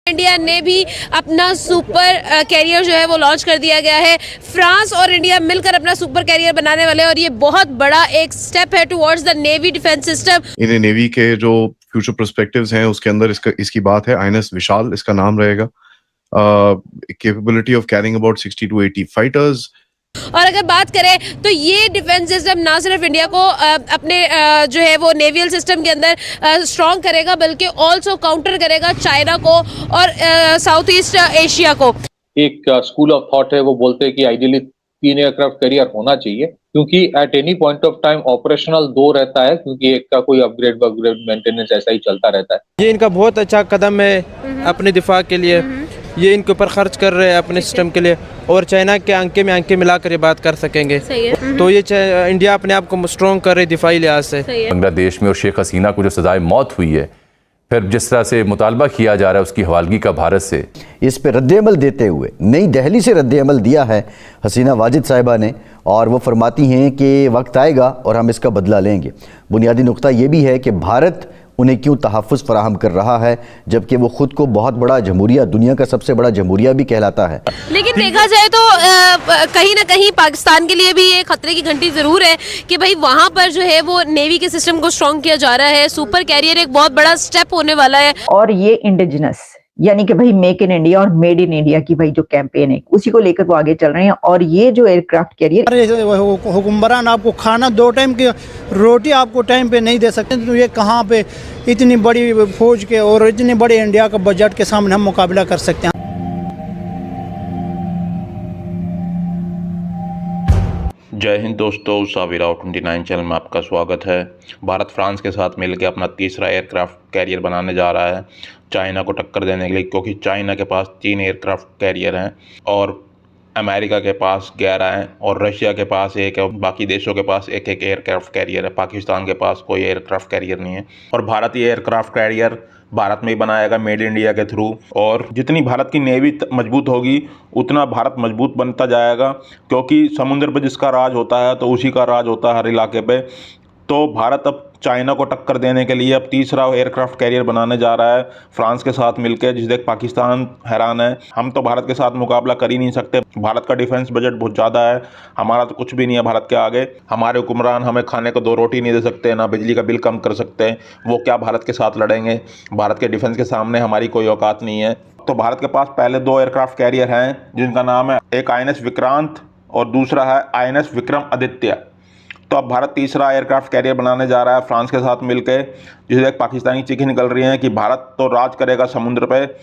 India ने भी अपना सुपर कैरियर जो है वो लॉन्च कर दिया गया है। फ्रांस और इंडिया मिलकर अपना सुपर कैरियर बनाने वाले हैं और ये बहुत बड़ा एक स्टेप है towards the navy defence system. In navy के जो फ्यूचर पर्सपेक्टिव्स हैं उसके अंदर इसकी बात है। आईएनएस विशाल इसका नाम रहेगा। Capability of carrying about 60 to 80 fighters. और अगर बात करें तो ये डिफेंस सिस्टम ना सिर्फ इंडिया को अपने जो है वो नेवियल सिस्टम के अंदर स्ट्रॉन्ग करेगा बल्कि ऑल्सो काउंटर करेगा चाइना को और साउथ ईस्ट एशिया को। एक स्कूल ऑफ थॉट है, वो बोलते हैं कि आइडियली 3 एयरक्राफ्ट कैरियर होना चाहिए, क्योंकि at any point of time operational 2 रहता है, क्योंकि एक का कोई अपग्रेड मेंटेनेंस ऐसा ही चलता रहता है। ये इनका बहुत अच्छा कदम है अपने दिफा के लिए। ये इनके ऊपर खर्च कर रहे हैं अपने सिस्टम के लिए और चाइना के अंके में अंके मिलाकर ये बात कर सकेंगे। सही है। तो ये इंडिया अपने आप को स्ट्रॉन्ग कर रही दिफाई लिहाज से। बांग्लादेश में और शेख हसीना को जो सजाए मौत हुई है, फिर जिस तरह से मुतालबा किया जा रहा है उसकी हवालगी का भारत से, इस पे रद्द-ए-अमल देते हुए नई दिल्ली से रद्द-ए-अमल दिया है हसीना वाजिद साहिबा ने, और वो फरमाती हैं कि वक्त आएगा और हम इसका बदला लेंगे। बुनियादी नुकता ये भी है कि भारत उन्हें क्यों तहफ़्फ़ुज़ फराहम कर रहा है, जबकि वो खुद को बहुत बड़ा जमहूरिया, दुनिया का सबसे बड़ा जमहूरिया भी कहलाता है। लेकिन देखा जाए तो कहीं ना कहीं पाकिस्तान के लिए भी ये खतरे की घंटी जरूर है कि भाई वहाँ पर जो है वो नेवी के सिस्टम को स्ट्रॉन्ग किया जा रहा है। सुपर कैरियर एक बहुत बड़ा स्टेप होने वाला है। और ये इंडिजिनस यानी कि भाई मेक इन इंडिया और मेड इन इंडिया की भाई जो कैंपेन है उसी को लेकर वो आगे चल रहे हैं। और ये जो एयरक्राफ्ट कैरियर, हुक्मरान आपको खाना 2 टाइम की रोटी आपको टाइम पे नहीं दे सकते, तो ये कहाँ पे इतनी बड़ी फौज के और इतनी बड़े इंडिया का बजट के सामने हम मुकाबला कर सकते हैं। जय हिंद दोस्तों, साविरा 29 चैनल में आपका स्वागत है। भारत फ्रांस के साथ मिलकर अपना तीसरा एयरक्राफ्ट कैरियर बनाने जा रहा है चाइना को टक्कर देने के लिए, क्योंकि चाइना के पास 3 एयरक्राफ्ट कैरियर हैं और अमेरिका के पास 11 हैं और रशिया के पास 1 है और बाकी देशों के पास 1-1 एयरक्राफ्ट कैरियर है। पाकिस्तान के पास कोई एयरक्राफ्ट कैरियर नहीं है और भारतीय एयरक्राफ्ट कैरियर भारत में ही बनाएगा मेड इंडिया के थ्रू। और जितनी भारत की नेवी मजबूत होगी उतना भारत मजबूत बनता जाएगा, क्योंकि समुद्र पर जिसका राज होता है तो उसी का राज होता है हर इलाके पे। तो भारत अब चाइना को टक्कर देने के लिए अब तीसरा एयरक्राफ्ट कैरियर बनाने जा रहा है फ्रांस के साथ मिलकर, जिस देख पाकिस्तान हैरान है। हम तो भारत के साथ मुकाबला कर ही नहीं सकते। भारत का डिफेंस बजट बहुत ज़्यादा है, हमारा तो कुछ भी नहीं है भारत के आगे। हमारे हुक्मरान हमें खाने को 2 रोटी नहीं दे सकते, ना बिजली का बिल कम कर सकते हैं। वो क्या भारत के साथ लड़ेंगे? भारत के डिफेंस के सामने हमारी कोई औकात नहीं है। तो भारत के पास पहले 2 एयरक्राफ्ट कैरियर हैं जिनका नाम है, एक आईएनएस विक्रांत और दूसरा है आईएनएस विक्रम आदित्य। तो अब भारत तीसरा एयरक्राफ्ट कैरियर बनाने जा रहा है फ्रांस के साथ मिलकर, जिसे एक पाकिस्तानी चीखें निकल रही हैं कि भारत तो राज करेगा समुद्र पे। चलो